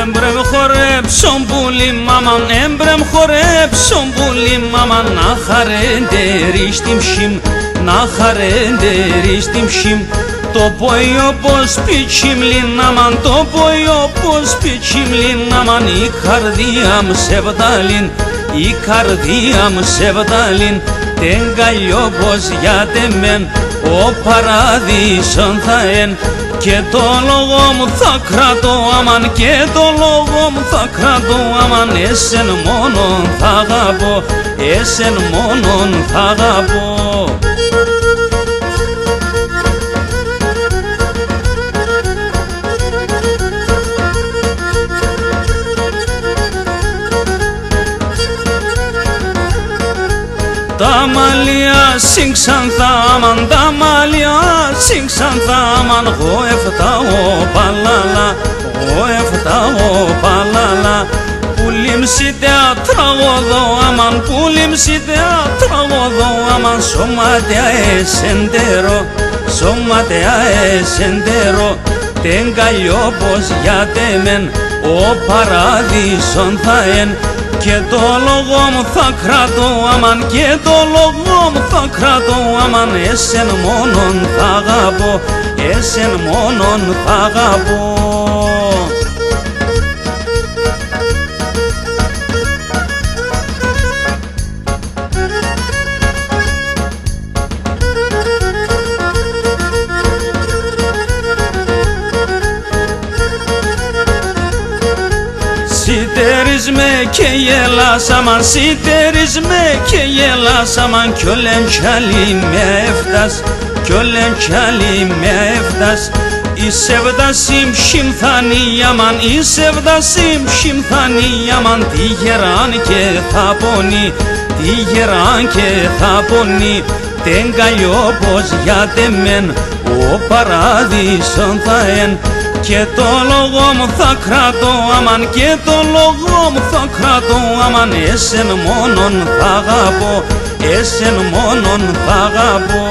Έμπρεμ χορέψον πουλί μάμαν, έμπρεμ χορέψον πουλί μάμαν, να χαρέντερι στην ψήμ, να χαρέντερι στην ψήμ. Το πόι όπως πιτσίμ λινάμαν, το πόι όπως πιτσίμ λινάμαν, η καρδία μου σε βδάλιν, η καρδία μου σε βδάλιν. Τεν καλλιό πως γιατί μεν, ο παράδεισον θα εν. Και το λόγο μου θα κρατώ αμάν, και το λόγο μου θα κρατώ αμάν. Εσεν μόνον θα αγαπώ, εσεν μόνον θα αγαπώ. Τα μαλλιά συγξανθά αμάν, τα μαλλιά συγξανθά αμάν. Εγώ έφταω παλάλα, εγώ έφταω παλάλα. Πουλήμσιτε τραγωδό αμάν, πουλήμσιτε τραγωδό αμάν. Σώματια εσεντερό, σώματια εσεντερό. Τεν καλλιό πως γιατί μεν, ο παράδεισον θα εν. Και το λόγο μου θα κρατώ αμάν, και το λόγο μου θα κρατώ αμάν. Εσεν μόνον θα αγαπώ, εσεν μόνον θα αγαπώ. Σιτερείς με και γελάσαμαν, σιτερείς με και γελάσαμαν. Κι όλεν τσάλι με έφτας, κι όλεν τσάλι με έφτας. Η σεβδασίμ συμφθανίαμαν, η σεβδασίμ συμφθανίαμαν. Τυχεράν και θα πονεί, τυχεράν και θα πονεί. Τεν καλλιό πως γιατί μεν, ο παράδεισον θα εν. Και το λόγο μου θα κρατώ αμάν, και το λόγο μου θα κρατώ αμάν. Εσεν μόνον θα αγαπώ, εσεν μόνον θα αγαπώ.